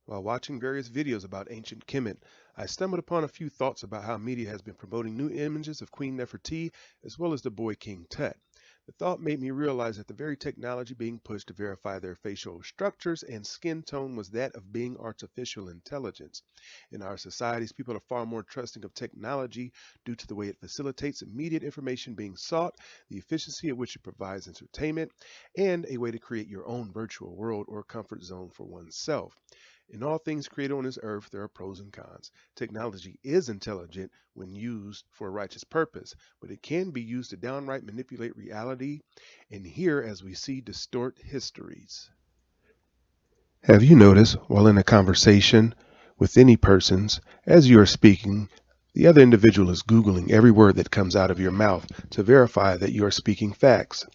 While watching various videos about ancient Kemet, I stumbled upon a few thoughts about how media has been promoting new images of Queen Nefertiti as well as the boy King Tut. The thought made me realize that the very technology being pushed to verify their facial structures and skin tone was that of being artificial intelligence. In our societies, people are far more trusting of technology due to the way it facilitates immediate information being sought, the efficiency at which it provides entertainment, and a way to create your own virtual world or comfort zone for oneself. In all things created on this earth, there are pros and cons. Technology is intelligent when used for a righteous purpose, but it can be used to downright manipulate reality and here, as we see, distort histories. Have you noticed while in a conversation with any persons, as you are speaking, the other individual is Googling every word that comes out of your mouth to verify that you are speaking facts?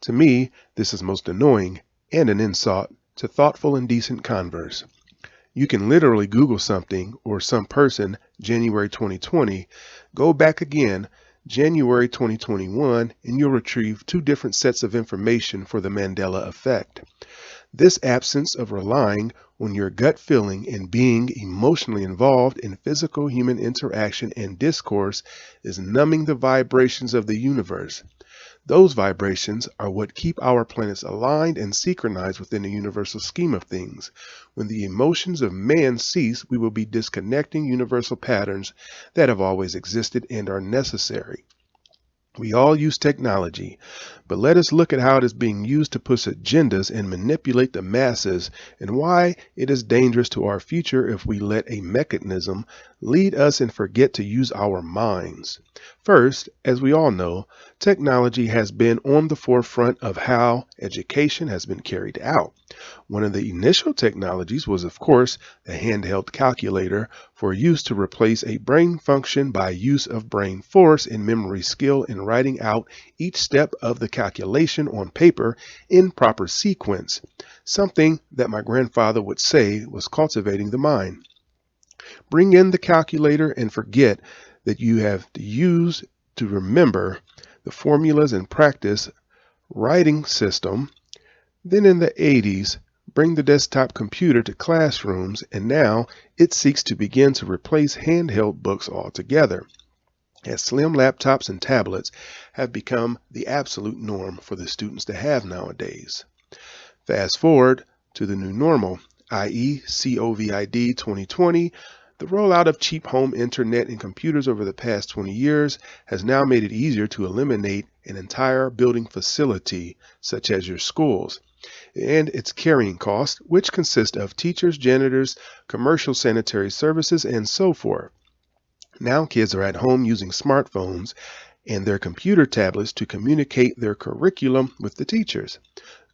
To me, this is most annoying and an insult to thoughtful and decent converse. You can literally Google something or some person January 2020, go back again January 2021, and you'll retrieve two different sets of information for the Mandela effect. This absence of relying on your gut feeling and being emotionally involved in physical human interaction and discourse is numbing the vibrations of the universe. Those vibrations are what keep our planets aligned and synchronized within the universal scheme of things. When the emotions of man cease, we will be disconnecting universal patterns that have always existed and are necessary. We all use technology, but let us look at how it is being used to push agendas and manipulate the masses, and why it is dangerous to our future if we let a mechanism lead us and forget to use our minds. First, as we all know, technology has been on the forefront of how education has been carried out. One of the initial technologies was, of course, the handheld calculator for use to replace a brain function by use of brain force and memory skill in writing out each step of the calculation on paper in proper sequence, something that my grandfather would say was cultivating the mind. Bring in the calculator and forget that you have to use to remember the formulas and practice writing system. Then in the 80s, bring the desktop computer to classrooms, and now it seeks to begin to replace handheld books altogether, as slim laptops and tablets have become the absolute norm for the students to have nowadays. Fast forward to the new normal, i.e., COVID 2020. The rollout of cheap home internet and computers over the past 20 years has now made it easier to eliminate an entire building facility, such as your schools, and its carrying costs, which consist of teachers, janitors, commercial sanitary services, and so forth. Now kids are at home using smartphones and their computer tablets to communicate their curriculum with the teachers.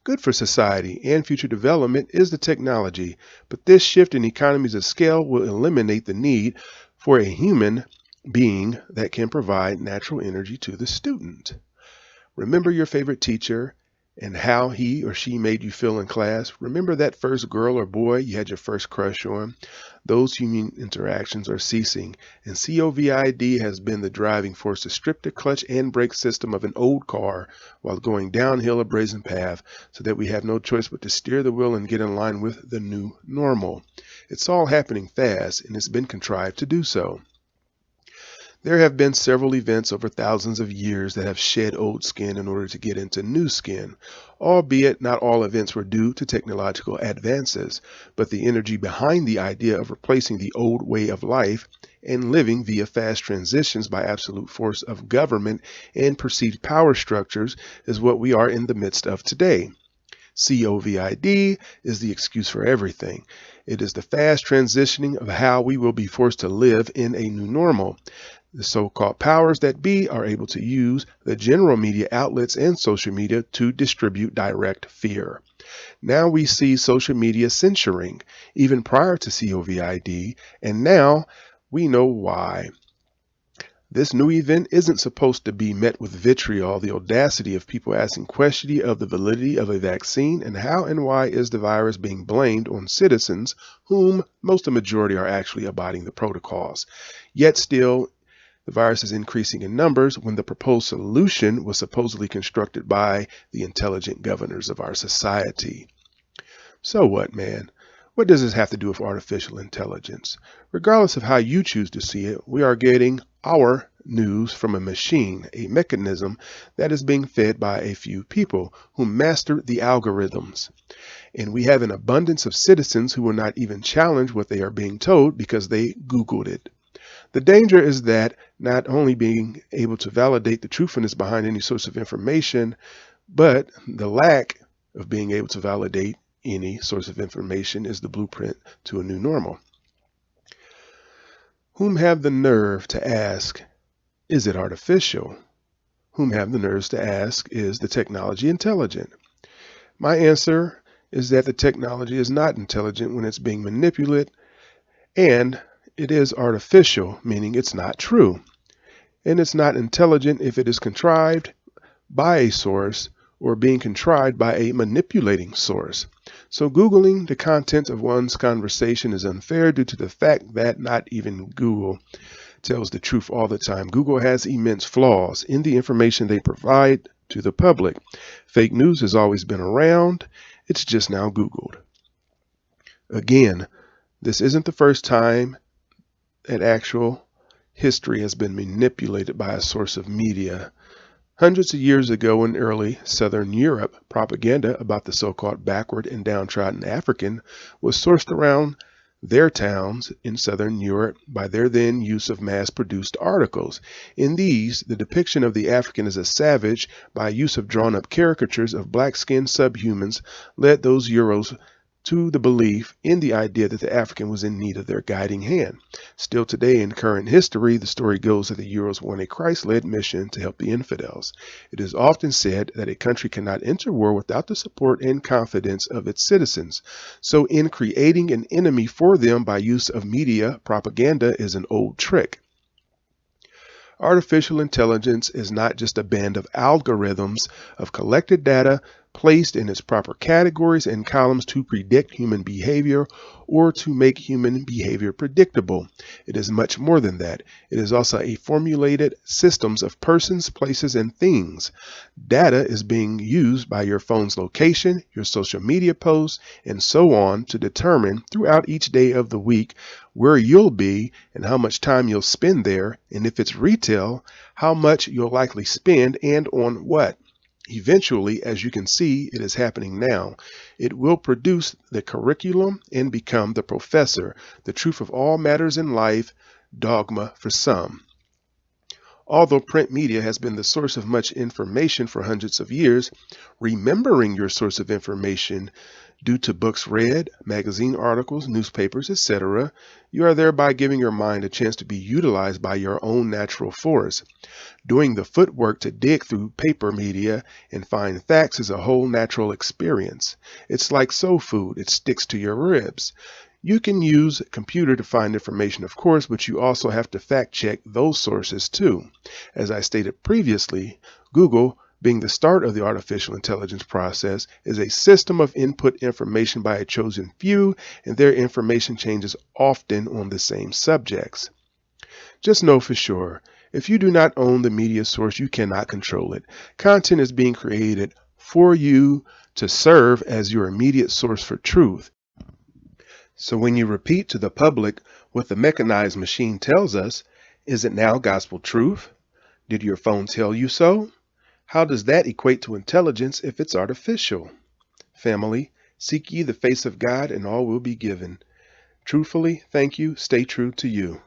Good for society and future development is the technology, but this shift in economies of scale will eliminate the need for a human being that can provide natural energy to the student. Remember your favorite teacher and how he or she made you feel in class. Remember that first girl or boy you had your first crush on. Those human interactions are ceasing, and COVID has been the driving force to strip the clutch and brake system of an old car while going downhill a brazen path so that we have no choice but to steer the wheel and get in line with the new normal. It's all happening fast, and it's been contrived to do so. There have been several events over thousands of years that have shed old skin in order to get into new skin, albeit not all events were due to technological advances, but the energy behind the idea of replacing the old way of life and living via fast transitions by absolute force of government and perceived power structures is what we are in the midst of today. COVID is the excuse for everything. It is the fast transitioning of how we will be forced to live in a new normal. The so-called powers that be are able to use the general media outlets and social media to distribute direct fear. Now we see social media censoring, even prior to COVID, and now we know why. This new event isn't supposed to be met with vitriol, the audacity of people asking questions of the validity of a vaccine, and how and why is the virus being blamed on citizens whom most of the majority are actually abiding the protocols. Yet still, the virus is increasing in numbers when the proposed solution was supposedly constructed by the intelligent governors of our society. So what, man? What does this have to do with artificial intelligence? Regardless of how you choose to see it, we are getting our news from a machine, a mechanism that is being fed by a few people who master the algorithms. And we have an abundance of citizens who will not even challenge what they are being told because they Googled it. The danger is that not only being able to validate the truthfulness behind any source of information, but the lack of being able to validate any source of information is the blueprint to a new normal. Whom have the nerve to ask, is it artificial? Whom have the nerves to ask, is the technology intelligent? My answer is that the technology is not intelligent when it's being manipulated, and it is artificial, meaning it's not true. And it's not intelligent if it is contrived by a source or being contrived by a manipulating source. So Googling the content of one's conversation is unfair due to the fact that not even Google tells the truth all the time. Google has immense flaws in the information they provide to the public. Fake news has always been around. It's just now Googled. Again, this isn't the first time that actual history has been manipulated by a source of media. Hundreds of years ago in early Southern Europe, propaganda about the so-called backward and downtrodden African was sourced around their towns in Southern Europe by their then use of mass-produced articles. In these, the depiction of the African as a savage by use of drawn-up caricatures of black-skinned subhumans led those Euros to the belief in the idea that the African was in need of their guiding hand. Still today in current history, the story goes that the Euros were on a Christ-led mission to help the infidels. It is often said that a country cannot enter war without the support and confidence of its citizens. So in creating an enemy for them by use of media, propaganda is an old trick. Artificial intelligence is not just a band of algorithms of collected data placed in its proper categories and columns to predict human behavior or to make human behavior predictable. It is much more than that. It is also a formulated systems of persons, places, and things. Data is being used by your phone's location, your social media posts, and so on to determine throughout each day of the week where you'll be and how much time you'll spend there, and if it's retail, how much you'll likely spend and on what. Eventually, as you can see, it is happening now. It will produce the curriculum and become the professor, the truth of all matters in life, dogma for some. Although print media has been the source of much information for hundreds of years, remembering your source of information due to books read, magazine articles, newspapers, etc., you are thereby giving your mind a chance to be utilized by your own natural force. Doing the footwork to dig through paper media and find facts is a whole natural experience. It's like soul food. It sticks to your ribs. You can use a computer to find information, of course, but you also have to fact check those sources too. As I stated previously, Google, being the start of the artificial intelligence process, is a system of input information by a chosen few, and their information changes often on the same subjects. Just know for sure, if you do not own the media source, you cannot control it. Content is being created for you to serve as your immediate source for truth. So when you repeat to the public what the mechanized machine tells us, is it now gospel truth? Did your phone tell you so? How does that equate to intelligence if it's artificial? Family, seek ye the face of God and all will be given. Truthfully, thank you. Stay true to you.